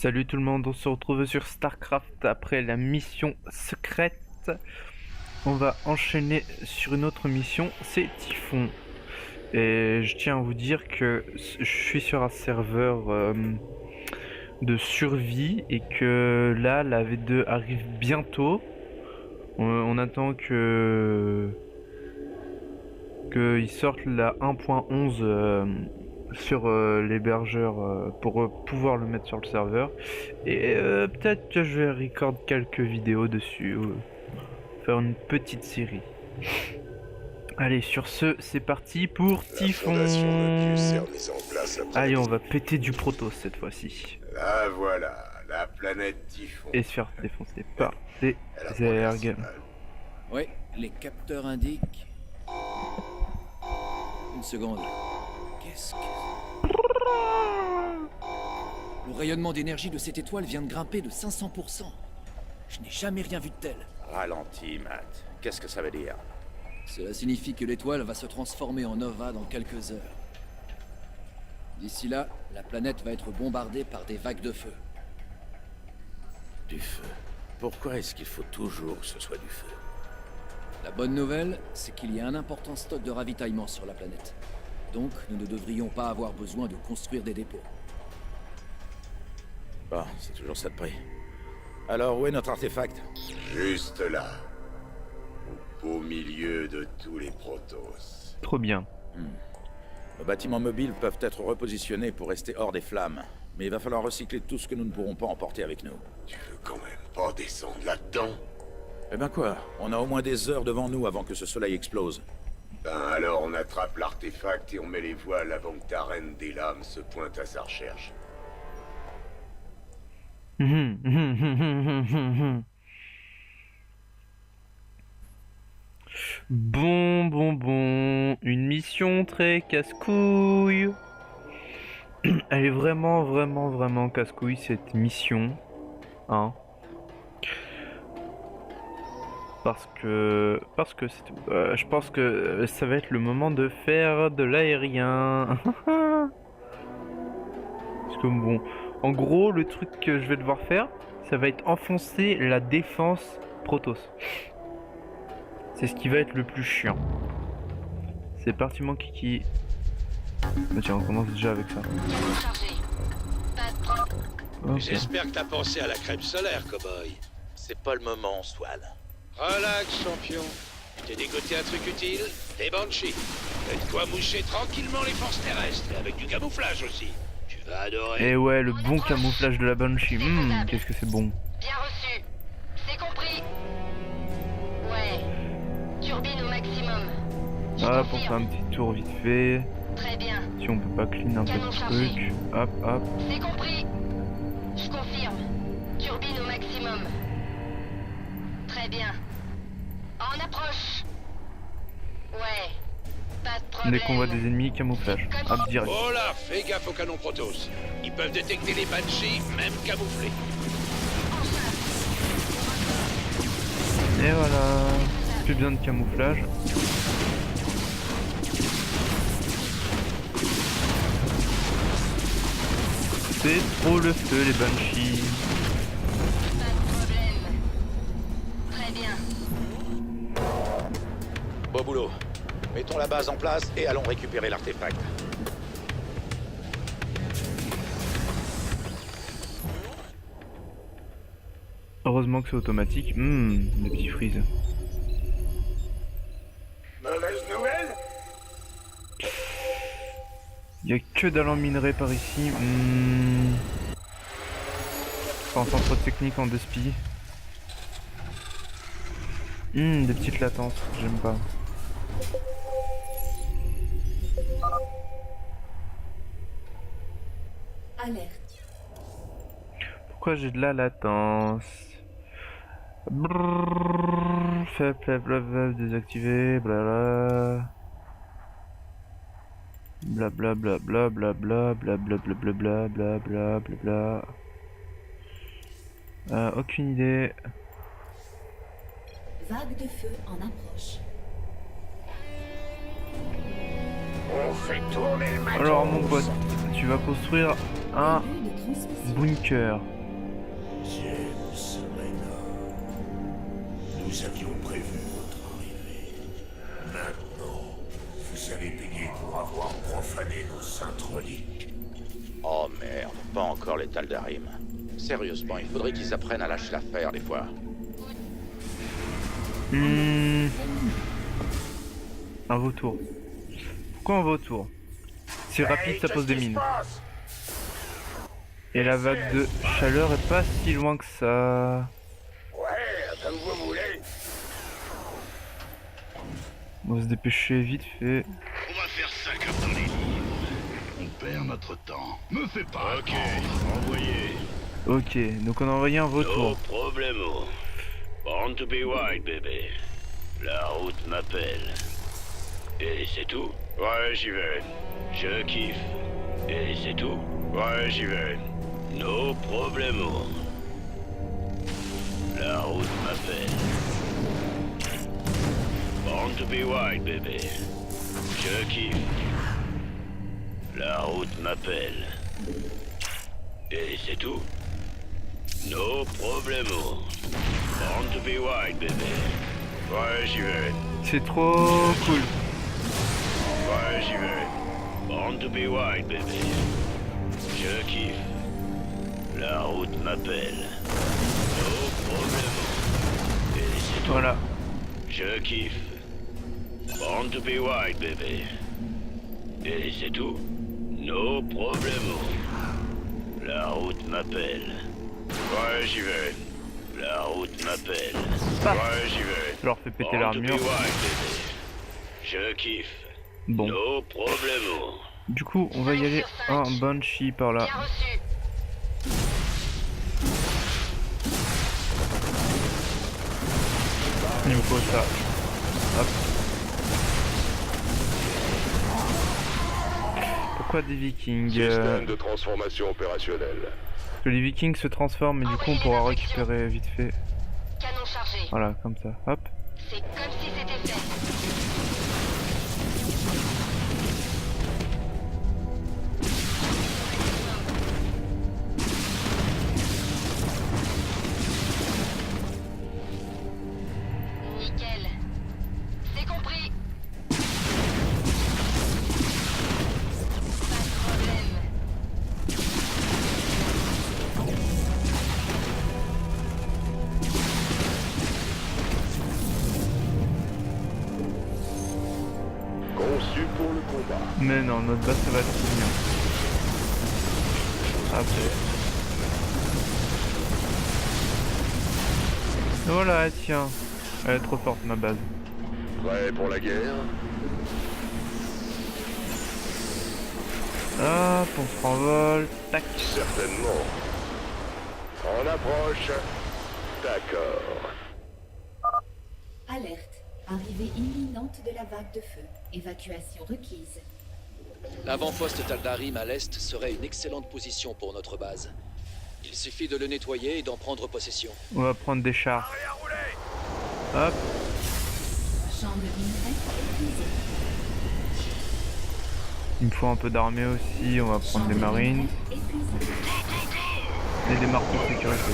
Salut tout le monde, on se retrouve sur StarCraft après la mission secrète. On va enchaîner sur une autre mission, c'est Typhon. Et je tiens à vous dire que je suis sur un serveur de survie et que là la V2 arrive bientôt. On attend qu'ils sortent la 1.11 sur l'hébergeur pour pouvoir le mettre sur le serveur. Et peut-être que je vais record quelques vidéos dessus, faire une petite série. Allez, sur ce, c'est parti pour Typhon. Allez, on va péter du Protoss cette fois-ci. Là voilà, la planète Typhon. Et se faire défoncer par des zergs. Oui, les capteurs indiquent... Une seconde. Qu'est-ce que... Le rayonnement d'énergie de cette étoile vient de grimper de 500%. Je n'ai jamais rien vu de tel. Ralentis, Matt. Qu'est-ce que ça veut dire? Cela signifie que l'étoile va se transformer en nova dans quelques heures. D'ici là, la planète va être bombardée par des vagues de feu. Du feu. Pourquoi est-ce qu'il faut toujours que ce soit du feu? La bonne nouvelle, c'est qu'il y a un important stock de ravitaillement sur la planète. Donc, nous ne devrions pas avoir besoin de construire des dépôts. Bon, c'est toujours ça de prix. Alors, où est notre artefact? Juste là. Au beau milieu de tous les Protoss. Trop bien. Nos bâtiments mobiles peuvent être repositionnés pour rester hors des flammes. Mais il va falloir recycler tout ce que nous ne pourrons pas emporter avec nous. Tu veux quand même pas descendre là-dedans? Eh ben quoi? On a au moins des heures devant nous avant que ce soleil explose. Ben alors on attrape l'artefact et on met les voiles avant que ta reine des lames se pointe à sa recherche. Bon. Une mission très casse-couille. Elle est vraiment casse-couille cette mission. Hein. Parce que c'est tout. Je pense que ça va être le moment de faire de l'aérien. Parce que bon, en gros, le truc que je vais devoir faire, ça va être enfoncer la défense Protoss. C'est ce qui va être le plus chiant. C'est parti mon kiki. Bah tiens, on commence déjà avec ça. Okay. J'espère que t'as pensé à la crème solaire, cowboy. C'est pas le moment, Swan. Relax, champion. Je t'ai dégoté un truc utile, des Banshees. Faites quoi moucher tranquillement les forces terrestres, et avec du camouflage aussi. Tu vas adorer. Et ouais, le bon camouflage de la Banshee. Qu'est-ce que c'est bon. Bien reçu. C'est compris. Ouais. Turbine au maximum. Hop, on fait un petit tour vite fait. Très bien. Si on peut pas clean un peu Canon de chargé. truc. Hop. C'est compris. Je confirme. Turbine au maximum. Très bien. En approche. Ouais. Pas de problème. Dès qu'on voit des ennemis, camouflage. Hop, direct. Oh là, fais gaffe aux canons Protoss. Ils peuvent détecter les Banshees, même camouflés. Et voilà. Plus besoin de camouflage. C'est trop le feu les Banshees. Pas de problème. Très bien. Beau boulot. Mettons la base en place et allons récupérer l'artefact. Heureusement que c'est automatique. Des petits freeze. Mauvaise nouvelle? Il y a que d'allant minerai par ici. En centre technique en 2 spi. Des petites latences, j'aime pas. Alerte. Pourquoi j'ai de la latence? Faible, blablabla, désactivé, blabla. Blablabla, blablabla. Aucune idée. Vague de feu en approche. On fait tourner le matos. Alors mon pote, tu vas construire un Début de Transmission. Bunker. James Raynor, nous avions prévu votre arrivée. Maintenant, vous allez payer pour avoir profané nos saintes reliques. Oh merde, pas encore les Tal'Darim. Sérieusement, il faudrait qu'ils apprennent à lâcher l'affaire des fois. Un vautour. Pourquoi un vautour? C'est rapide, ça pose des mines. Et la vague de chaleur est pas si loin que ça. Ouais, comme vous voulez. On va se dépêcher vite fait. On va faire ça comme dans les livres. On perd notre temps. Me fais pas. Ok, envoyé. Ok, donc on a envoyé un No vautour. problemo. Born to be wild, bébé. La route m'appelle. Et c'est tout? Ouais, j'y vais. Je kiffe. Et c'est tout? Ouais, j'y vais. No problemo. La route m'appelle. Born to be wild, bébé. Je kiffe. La route m'appelle. Et c'est tout? No problemo. Born to be wild, bébé. Ouais, j'y vais. C'est trop cool. Ouais, j'y vais. Born to be wild, bébé. Je kiffe. La route m'appelle. No problemo. Et c'est tout. Voilà. Je kiffe. Born to be wild, bébé. Et c'est tout. No problemo. La route m'appelle. Ouais, j'y vais. La route m'appelle. Ouais, j'y vais. Ça leur fait péter Born to be l'armure. wild, bébé. Je kiffe. Bon. No problemo. Du coup, on va y aller. Un Banshee par là. Bien reçu. Il me faut ça. Hop. Pourquoi des vikings Système de transformation opérationnelle. Parce que les vikings se transforment et du coup on pourra récupérer vite fait. Canon chargé. Voilà, comme ça. Hop. C'est comme si c'était fait. Nickel. C'est compris. Pas de problème. Conçu pour le combat. Mais non, notre base ça va être trop bien. Hop. Voilà, tiens. Elle est trop forte ma base. Prêt pour la guerre? Hop, on se renvole. Tac. Certainement. On approche. D'accord. Alerte. Arrivée imminente de la vague de feu. Évacuation requise. L'avant-poste Tal'Darim à l'est serait une excellente position pour notre base. Il suffit de le nettoyer et d'en prendre possession. On va prendre des chars. Hop. Champ de minerais épuisé. Il me faut un peu d'armée aussi. On va prendre des marines Épuisé. et des marteaux de sécurité.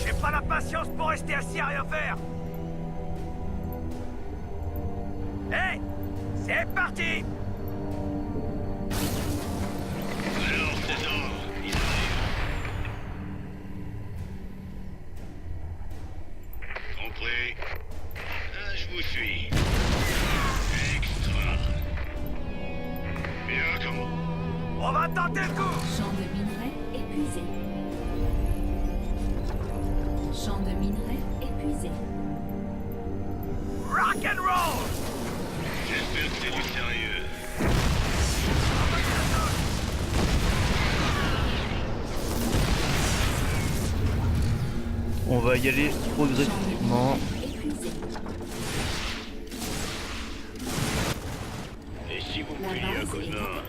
J'ai pas la patience pour rester assis à rien faire. Hé, c'est parti. Alors, César, il arrive. Compris. Ah, je vous suis. Extra. Bien, comment? On va tenter le coup. Champ de minerais épuisé. Champ de minerais épuisé. Rock and roll. J'espère que c'est du sérieux. On va y aller progressivement. Épuisé. Et si vous La me filiez un base coup de est main? attaquée.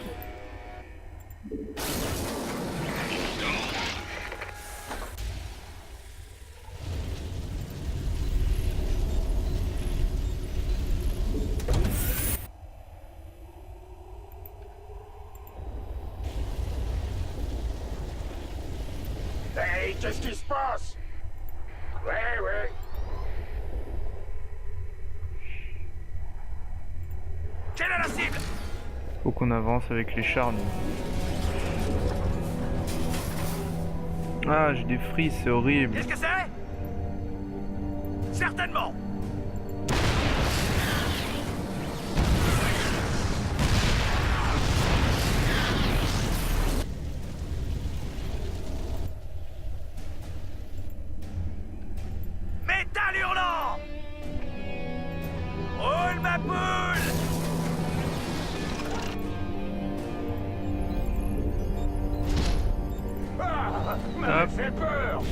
Hey, qu'est-ce qui se passe? Ouais. Quelle est la cible? Faut qu'on avance avec les chars, nous. Ah, j'ai des frises, c'est horrible. Qu'est-ce que c'est? Certainement. Métal hurlant! Roule ma poule! Ah, Hop. fait peur.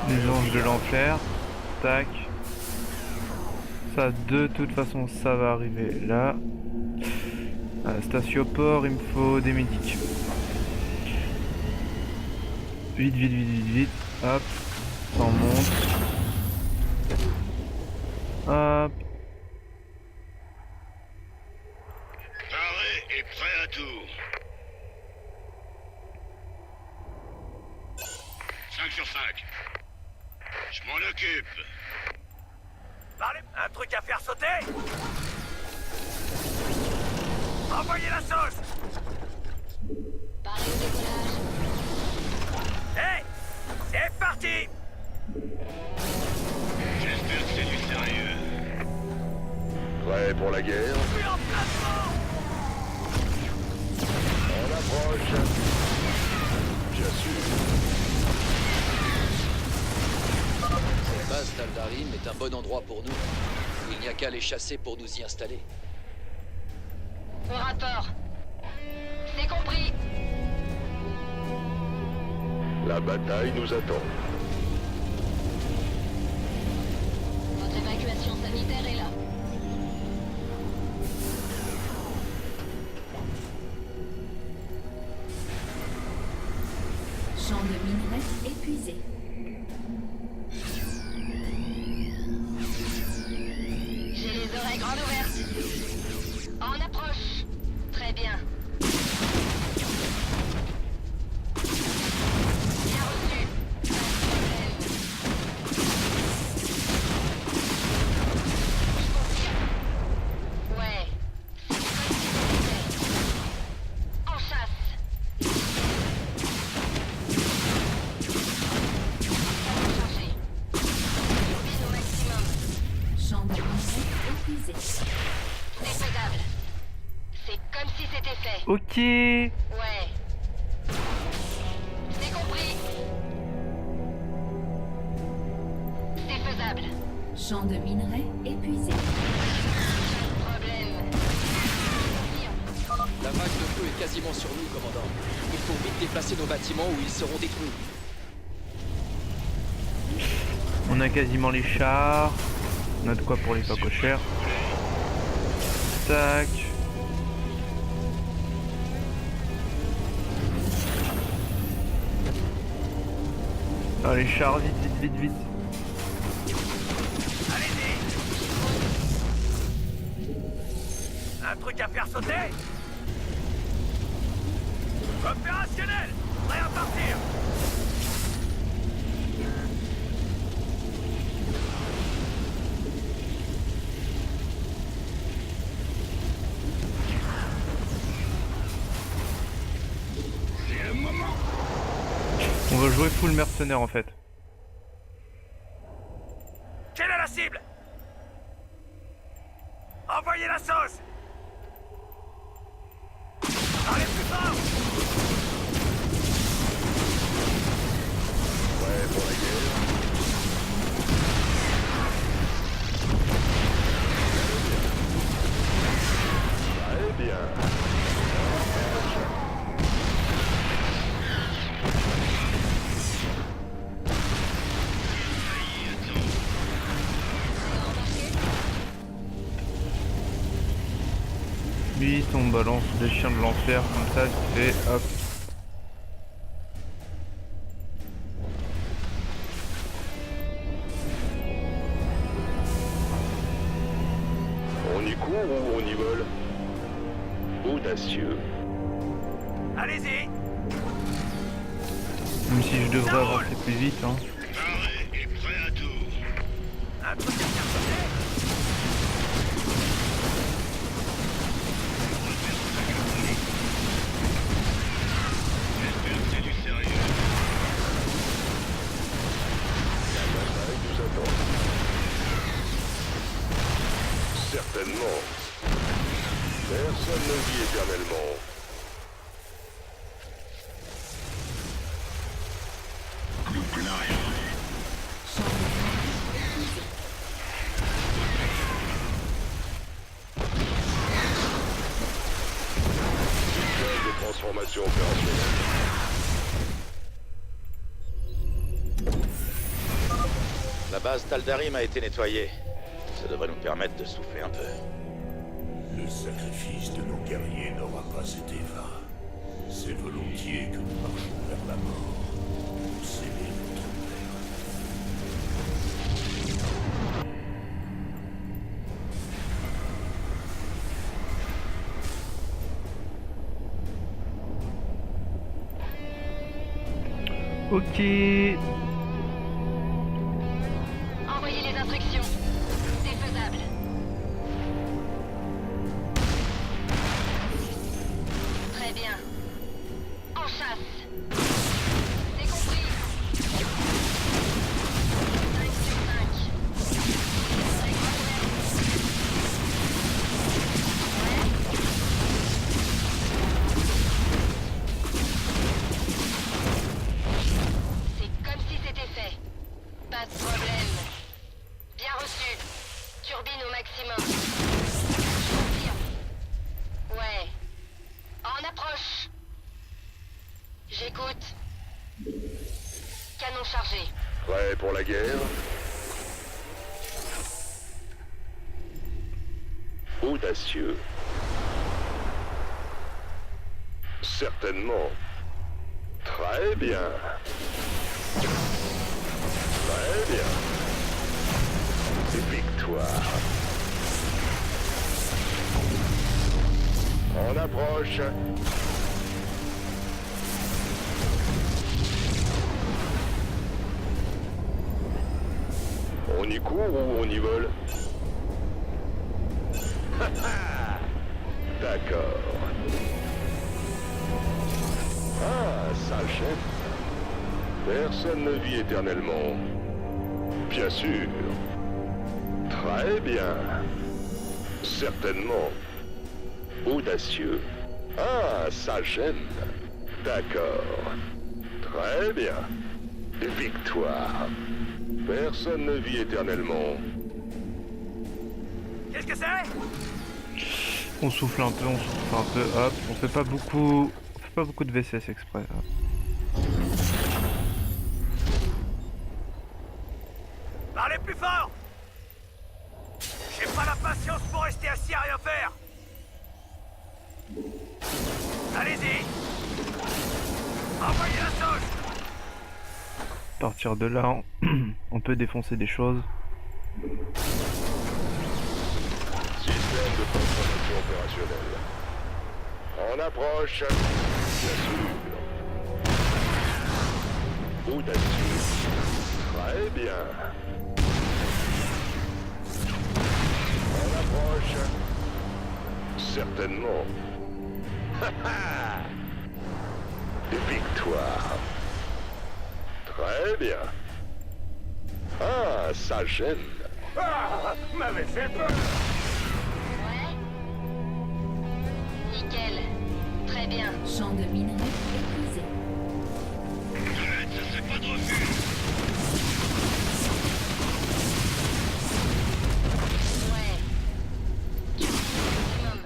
Les anges de l'enfer. Tac. Ça, de toute façon, ça va arriver là. Statioport, il me faut des médics. Vite. Hop. Ça en monte. Hop. Paré et prêt à tout. 5 sur 5. Je m'en occupe. Parlez, un truc à faire sauter? Envoyez la sauce! Pareil au décollage. Hey! C'est parti! J'espère que c'est du sérieux. Prêt pour la guerre? Je suis en placement! On approche. Bien sûr. Cette base d'Aldarim est un bon endroit pour nous. Il n'y a qu'à les chasser pour nous y installer. Au rapport. C'est compris. La bataille nous attend. Votre évacuation sanitaire est là. Champ de minerais épuisé. J'ai les oreilles grandes ouvertes. En approche. Très bien. Bien reçu. Pas de problème. Je confirme. Ouais. C'est comme si c'était fait. En chasse. Canon chargé. Turbine au maximum. Champ de minerais épuisé. C'est faisable. C'est comme si c'était fait. Ok. Ouais. C'est compris. C'est faisable. Champ de minerais épuisé. Problème. La vague de feu est quasiment sur nous, commandant. Il faut vite déplacer nos bâtiments ou ils seront détruits. On a quasiment les chars. On a de quoi pour les cochères. Tac. Ah, les chars, vite. Allez-y! Un truc à faire sauter? Opérationnel! Prêt à partir! C'est le moment. On va jouer full mercenaire en fait. Quelle est la cible? Envoyez la sauce! Allez plus fort! Prêt pour la guerre? Très bien. Vite, on balance des chiens de l'enfer comme ça, tu fais hop. On y court ou on y vole? Audacieux. Allez-y. Même si je devrais avancer plus vite, hein. Paré et prêt à tout. Un truc à faire sauter. J'espère que c'est du sérieux. La bataille nous attend. Certainement. Personne ne vit éternellement. Le plan est prêt. Système de transformation opérationnelle. La base Taldarim a été nettoyée. Ça devrait nous permettre de souffler un peu. Le sacrifice de nos guerriers n'aura pas été vain. C'est volontiers que nous marchons vers la mort. Pour sceller notre père. Ok. Envoyez les instructions. C'est faisable. Très bien. En chasse. C'est compris. 5 sur 5. Très grand ouvert. C'est comme si c'était fait. Pas de problème. Bien reçu. Turbine au maximum. Je confirme. Ouais. En approche. J'écoute. Canon chargé. Prêt pour la guerre? Audacieux. Certainement. Très bien. Très bien. Victoire. On approche. On y court ou on y vole? D'accord. Ah, sale chef. Personne ne vit éternellement. Bien sûr. Très bien. Certainement. Audacieux. Ah, ça j'aime. D'accord. Très bien. Victoire. Personne ne vit éternellement. Qu'est-ce que c'est? On souffle un peu, hop, on fait pas beaucoup de VCS exprès. Hop. Parlez plus fort. J'ai pas la patience pour rester assis à rien faire. Allez-y. Envoyez la sauce. À partir de là, on peut défoncer des choses. Système de transformation opérationnelle. On approche. Bien sûr. Audacieux. Très bien. On approche. Certainement. Victoire. Très bien. Ah, ça gêne. Ah, m'avait fait peur. Ouais. Nickel. Très bien. Champ de minerai épuisé. Ça serait pas de refus. Ouais. Maximum.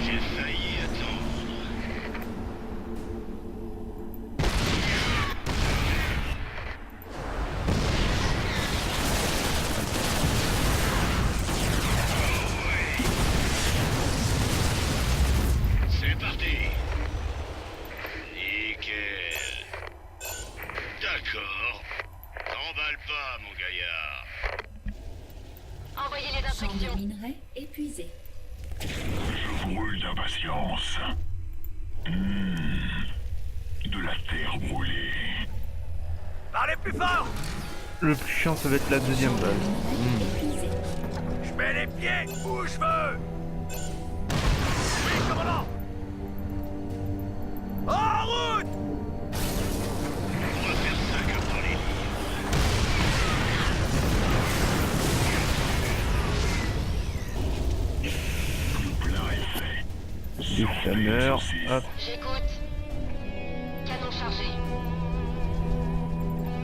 J'ai failli attendre. C'est parti. Nickel. D'accord. T'emballe pas, mon gaillard. Envoyez les Champ instructions. de minerai épuisé. Je brûle d'impatience. De la terre brûlée. Parlez plus fort! Le plus chiant, ça va être la deuxième base. Épuisé. Je mets les pieds où je veux! Oui, commandant! En route! On va faire ça comme dans les livres. Le plat est fait. Des flammeurs, hop. J'écoute. Canon chargé.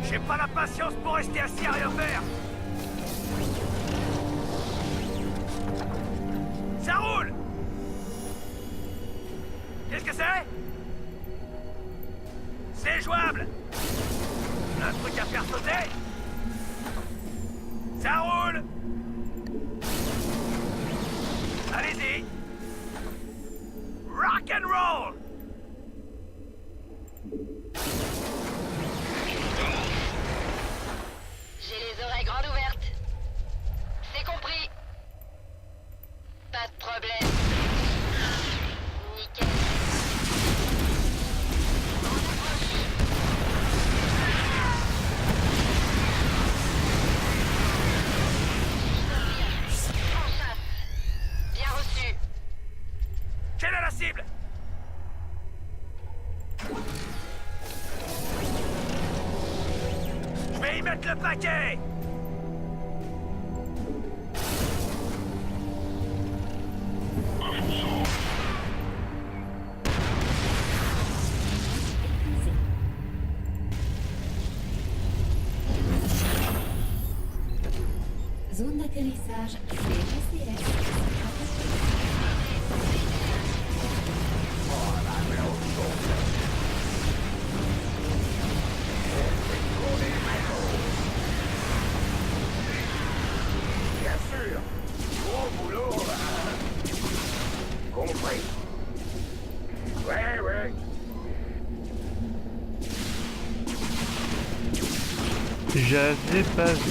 J'ai pas la patience pour rester assis à rien faire! Ça roule! Qu'est-ce que c'est? C'est jouable! Un truc à faire sauter? Ça roule! Allez-y! Rock and roll! J'ai les oreilles grandes ouvertes. C'est compris. Pas de problème. Nickel. On approche. En chasse. Bien reçu. Quelle est la cible? Je vais y mettre le paquet! Avançons. Épuisé. Zone d'atterrissage CSCS. Bien sûr. Gros boulot. Compris. Ouais. J'avais pas vu.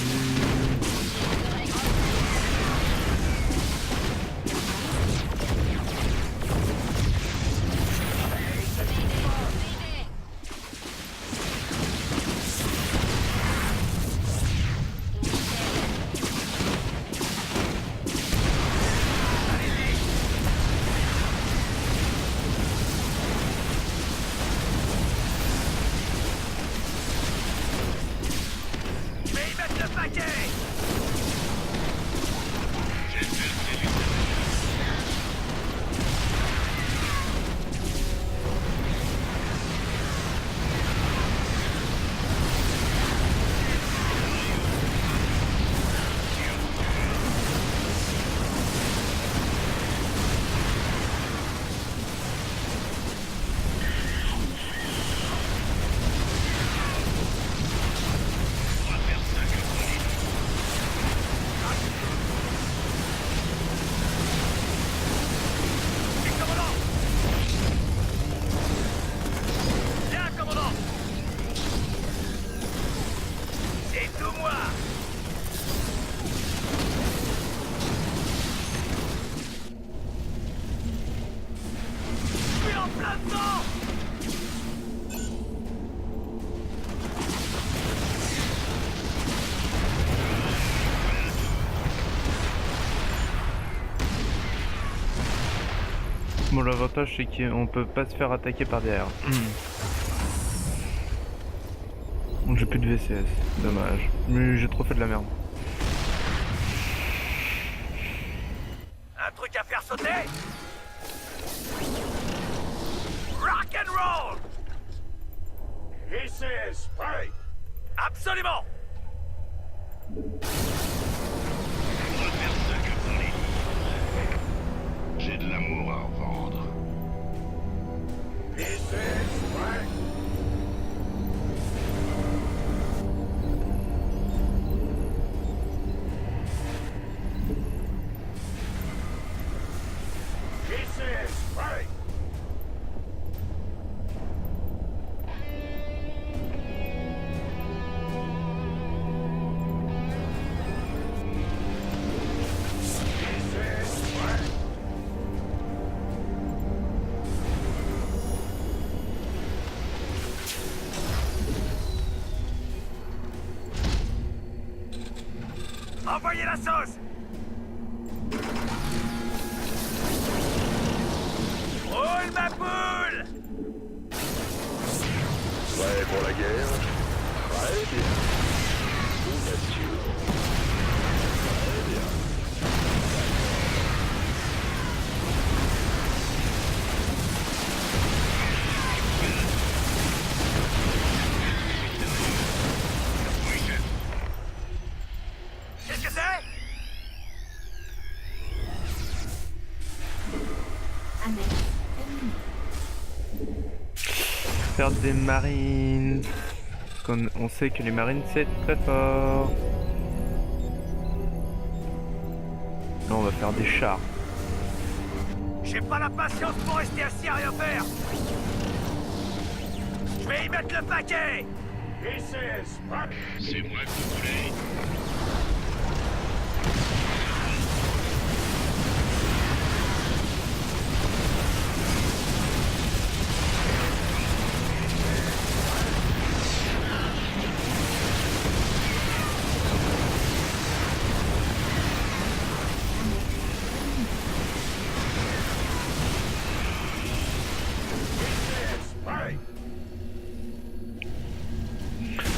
Je vais y mettre le paquet! Oui, commandant! Bien, commandant! C'est tout moi! Je suis en plein dedans! Bon, l'avantage c'est qu'on peut pas se faire attaquer par derrière. Donc j'ai plus de VCS, dommage. Mais j'ai trop fait de la merde. Un truc à faire sauter? Rock and roll! VCS, prêt. Absolument! On va faire ça comme dans les livres. J'ai de l'amour à revendre. VCS, prêt. VCS, prêt. la sauce! Roule ma poule! Prêt pour la guerre? Très bien. Ouverture. Très bien. Qu'est-ce que c'est? Annexe terminée. Faire des marines. On sait que les marines c'est très fort. Là on va faire des chars. J'ai pas la patience pour rester assis à rien faire! Je vais y mettre le paquet! C'est moi que vous voulez.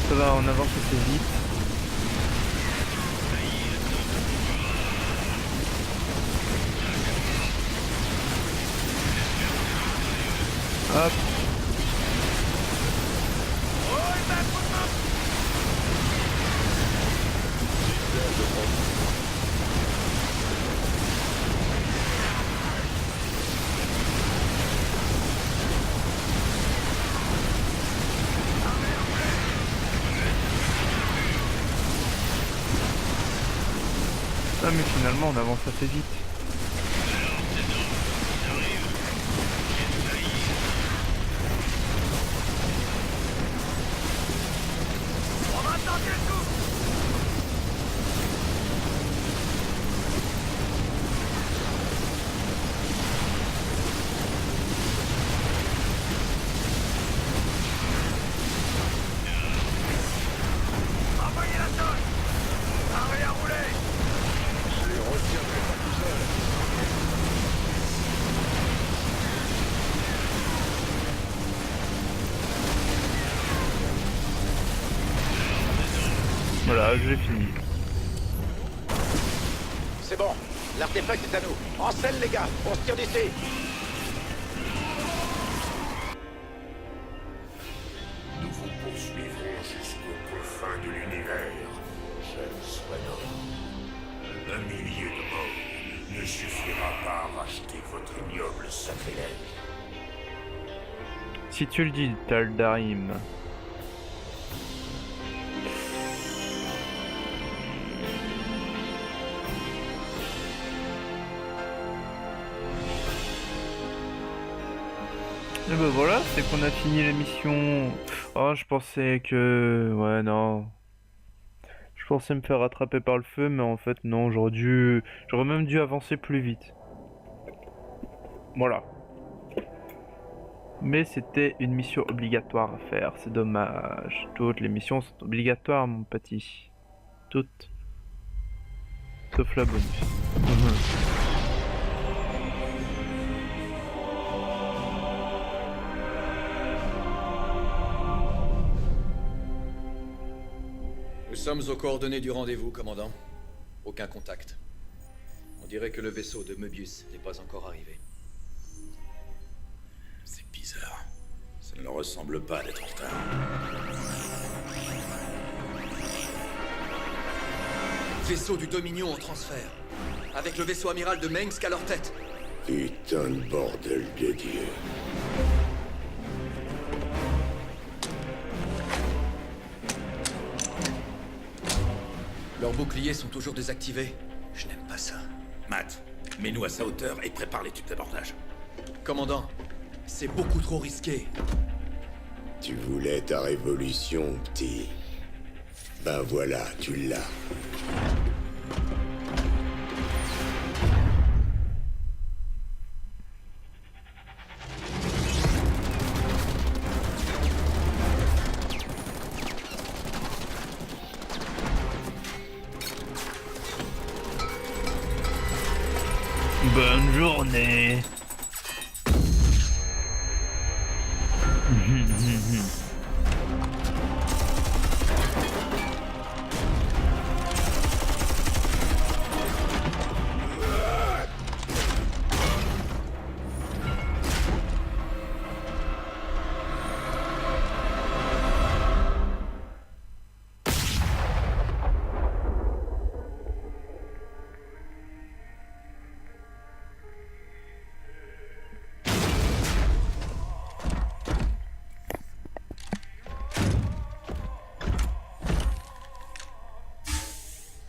Ça va, on avance assez vite. Hop. Roule ma poule! Ah mais finalement on avance assez vite. On va tenter le coup! Envoyez la sauce! Arrêtez à rouler! Je les retiendrai pas tout seul. Voilà, j'ai fini. C'est bon, l'artefact est à nous. En selle, les gars, on se tire d'ici. Nous vous poursuivrons jusqu'aux confins de l'univers, cher Swannon. Un millier de morts ne suffira pas à racheter votre ignoble sacrilège. Si tu le dis, Taldarim. Et ben voilà, c'est qu'on a fini la mission. Oh, je pensais que... Ouais, non. Je pensais me faire rattraper par le feu, mais en fait, non, j'aurais même dû avancer plus vite. Voilà. Mais c'était une mission obligatoire à faire, c'est dommage. Toutes les missions sont obligatoires, mon petit. Toutes. Sauf la bonus. Nous sommes aux coordonnées du rendez-vous, commandant. Aucun contact. On dirait que le vaisseau de Möbius n'est pas encore arrivé. C'est bizarre. Ça ne leur ressemble pas d'être en retard. Vaisseau du Dominion en transfert. Avec le vaisseau amiral de Mengsk à leur tête. Putain de bordel de Dieu. Leurs boucliers sont toujours désactivés. Je n'aime pas ça. Matt, mets-nous à sa hauteur et prépare les tubes d'abordage. Commandant, c'est beaucoup trop risqué. Tu voulais ta révolution, petit. Ben voilà, tu l'as. Bonne journée.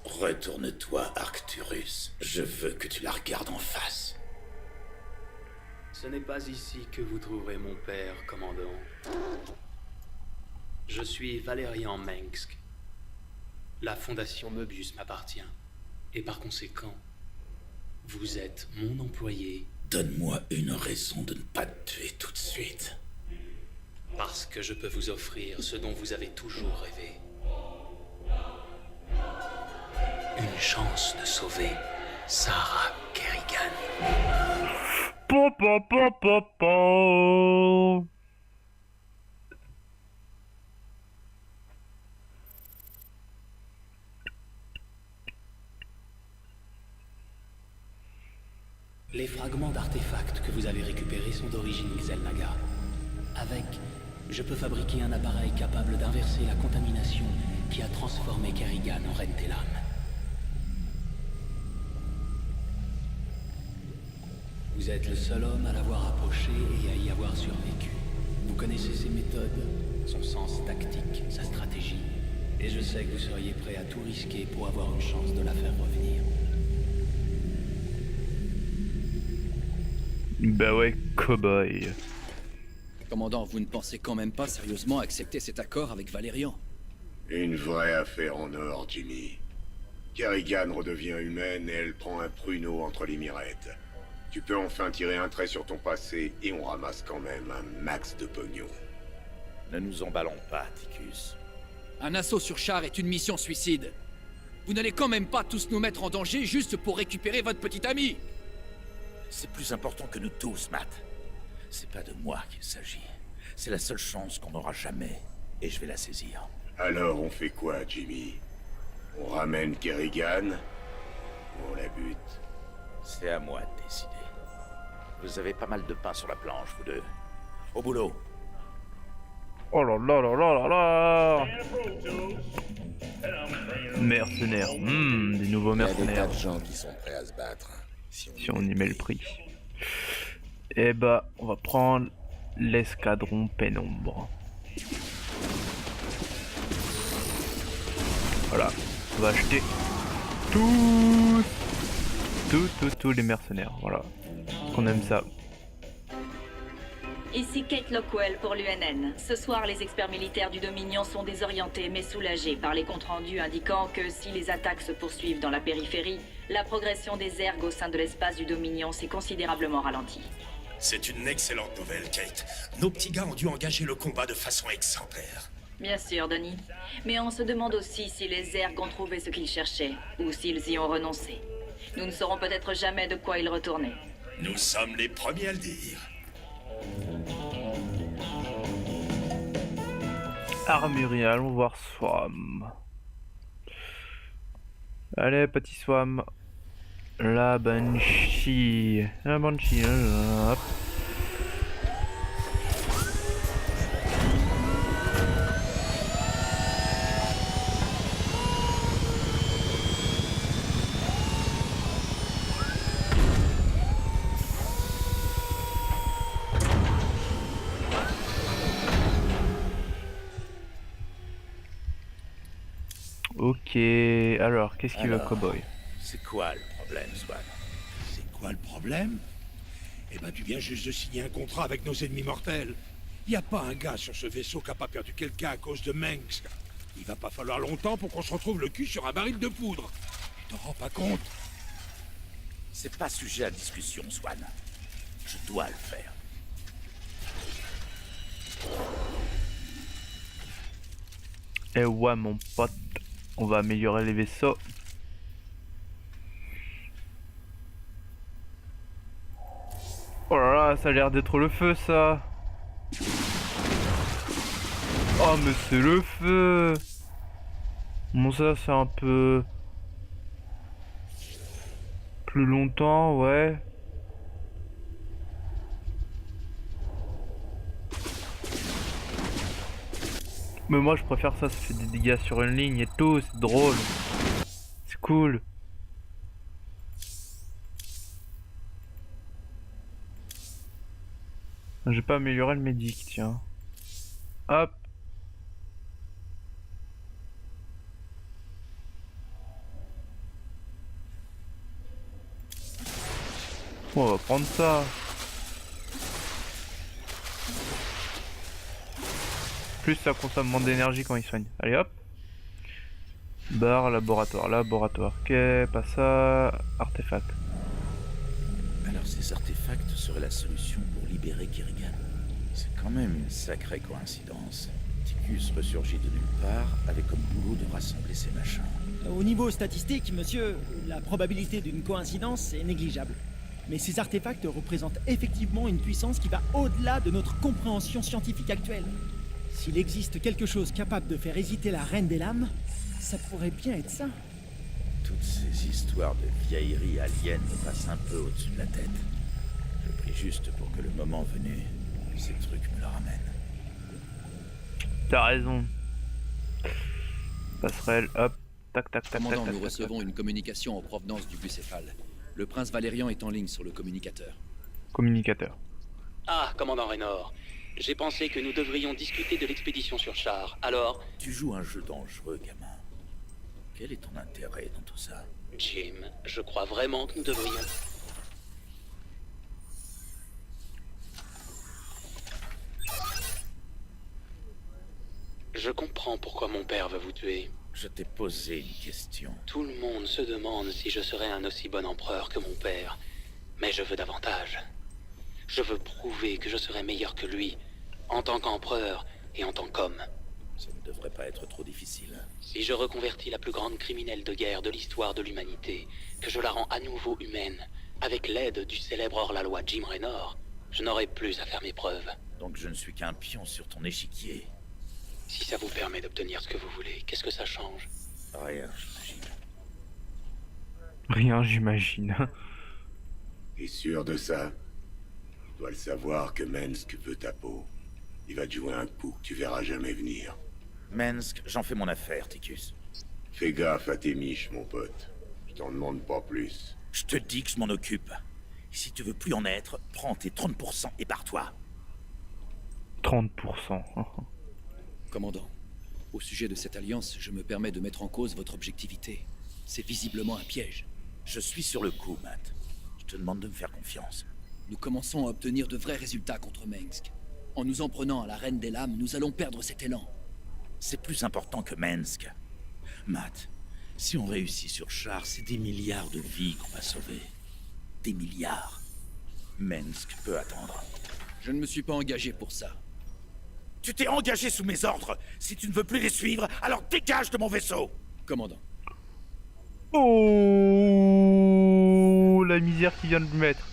Retourne-toi, Arcturus. Je veux que tu la regardes en face. Ce n'est pas ici que vous trouverez mon père, commandant. Je suis Valérian Mengsk. La fondation Möbius m'appartient. Et par conséquent, vous êtes mon employé. Donne-moi une raison de ne pas te tuer tout de suite. Parce que je peux vous offrir ce dont vous avez toujours rêvé. Une chance de sauver Sarah Kerrigan. Po, po, po, po, po. Les fragments d'artefacts que vous avez récupérés sont d'origine Xelnaga. Avec, je peux fabriquer un appareil capable d'inverser la contamination qui a transformé Kerrigan en Reine des Lames. Vous êtes le seul homme à l'avoir approché et à y avoir survécu. Vous connaissez ses méthodes, son sens tactique, sa stratégie. Et je sais que vous seriez prêt à tout risquer pour avoir une chance de la faire revenir. Bah ouais, cow-boy. Commandant, vous ne pensez quand même pas sérieusement accepter cet accord avec Valérian? Une vraie affaire en or, Jimmy. Kerrigan redevient humaine et elle prend un pruneau entre les mirettes. Tu peux enfin tirer un trait sur ton passé et on ramasse quand même un max de pognon. Ne nous emballons pas, Ticus. Un assaut sur char est une mission suicide. Vous n'allez quand même pas tous nous mettre en danger juste pour récupérer votre petit ami. C'est plus important que nous tous, Matt. C'est pas de moi qu'il s'agit. C'est la seule chance qu'on n'aura jamais, et je vais la saisir. Alors on fait quoi, Jimmy? On ramène Kerrigan ou on la bute? C'est à moi de décider. Vous avez pas mal de pain sur la planche, vous deux. Au boulot. Oh là là là là là là. Mercenaires, des nouveaux Il y a des mercenaires. tas de gens qui sont prêts à se battre. Si on y met le prix. Et bah, on va prendre l'escadron pénombre. Voilà, on va acheter tous les mercenaires. Voilà, qu'on aime ça. Ici Kate Lockwell pour l'UNN. Ce soir, les experts militaires du Dominion sont désorientés mais soulagés par les comptes rendus indiquant que si les attaques se poursuivent dans la périphérie, la progression des ergs au sein de l'espace du Dominion s'est considérablement ralentie. C'est une excellente nouvelle, Kate. Nos petits gars ont dû engager le combat de façon exemplaire. Bien sûr, Donnie. Mais on se demande aussi si les ergs ont trouvé ce qu'ils cherchaient, ou s'ils y ont renoncé. Nous ne saurons peut-être jamais de quoi ils retournaient. Nous sommes les premiers à le dire. Armurerie, allons voir Swam. Allez, petit Swam. La Banshee. La Banshee, hop. Ok, alors, qu'est-ce qu'il veut, Cowboy? C'est quoi le problème, Swan? C'est quoi le problème? Eh ben, tu viens juste de signer un contrat avec nos ennemis mortels. Y a pas un gars sur ce vaisseau qui a pas perdu quelqu'un à cause de Mengsk. Il va pas falloir longtemps pour qu'on se retrouve le cul sur un baril de poudre. Tu t'en rends pas compte? C'est pas sujet à discussion, Swan. Je dois le faire. Eh ouais, mon pote, on va améliorer les vaisseaux. Ah, ça a l'air d'être le feu, ça. Oh, mais c'est le feu. Bon, ça, c'est un peu... plus longtemps, ouais. Mais moi, je préfère ça, ça fait des dégâts sur une ligne et tout, c'est drôle. C'est cool. J'ai pas amélioré le médic, tiens. Hop. On va prendre ça. Plus ça consomme moins d'énergie quand il soigne. Allez hop. Barre, laboratoire, laboratoire. Ok, pas ça. Artefact. Alors ces artefacts seraient la solution pour libérer Kerrigan. C'est quand même une sacrée coïncidence. Ticus ressurgit de nulle part avec comme boulot de rassembler ces machins. Au niveau statistique, monsieur, la probabilité d'une coïncidence est négligeable. Mais ces artefacts représentent effectivement une puissance qui va au-delà de notre compréhension scientifique actuelle. S'il existe quelque chose capable de faire hésiter la Reine des Lames, ça pourrait bien être ça. Toutes ces histoires de vieilleries aliens me passent un peu au-dessus de la tête. Je prie juste pour que le moment venu, ces trucs me le ramènent. T'as raison. Passerelle, hop. Tac, tac, tac, Commandant, tac, nous tac, recevons tac. une communication en provenance du bucéphale. Le prince Valérian est en ligne sur le communicateur. Communicateur. Ah, commandant Raynor. J'ai pensé que nous devrions discuter de l'expédition sur char. Alors, Tu joues un jeu dangereux, gamin. Quel est ton intérêt dans tout ça? Jim, je crois vraiment que nous devrions... Je comprends pourquoi mon père veut vous tuer. Je t'ai posé une question. Tout le monde se demande si je serais un aussi bon empereur que mon père. Mais je veux davantage. Je veux prouver que je serai meilleur que lui, en tant qu'empereur et en tant qu'homme. Ça ne devrait pas être trop difficile. Si je reconvertis la plus grande criminelle de guerre de l'histoire de l'humanité, que je la rends à nouveau humaine, avec l'aide du célèbre hors-la-loi Jim Raynor, je n'aurai plus à faire mes preuves. Donc je ne suis qu'un pion sur ton échiquier. Si ça vous permet d'obtenir ce que vous voulez, qu'est-ce que ça change? Rien, j'imagine. Rien, j'imagine. T'es sûr de ça? Tu dois le savoir que Mensk veut ta peau. Il va te jouer un coup que tu verras jamais venir. Mensk, j'en fais mon affaire, Ticus. Fais gaffe à tes miches, mon pote. Je t'en demande pas plus. Je te dis que je m'en occupe. Et si tu veux plus en être, prends tes 30% et barre-toi. 30%. Commandant, au sujet de cette alliance, je me permets de mettre en cause votre objectivité. C'est visiblement un piège. Je suis sur le coup, Matt. Je te demande de me faire confiance. Nous commençons à obtenir de vrais résultats contre Mensk. En nous en prenant à la Reine des Lames, nous allons perdre cet élan. C'est plus important que Mensk. Matt, si on réussit sur Char, c'est des milliards de vies qu'on va sauver. Des milliards. Mensk peut attendre. Je ne me suis pas engagé pour ça. Tu t'es engagé sous mes ordres. Si tu ne veux plus les suivre, alors dégage de mon vaisseau. Commandant. Oh, la misère qu'il vient de mettre.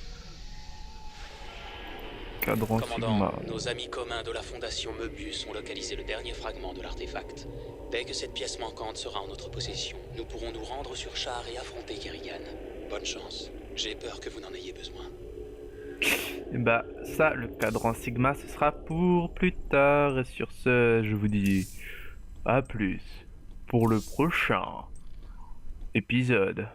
Cadran Sigma. Nos amis communs de la Fondation Möbius ont localisé le dernier fragment de l'artefact. Dès que cette pièce manquante sera en notre possession, nous pourrons nous rendre sur Char et affronter Kerrigan. Bonne chance. J'ai peur que vous n'en ayez besoin. Et bah ça, le cadran Sigma, ce sera pour plus tard. Et sur ce, je vous dis à plus pour le prochain épisode.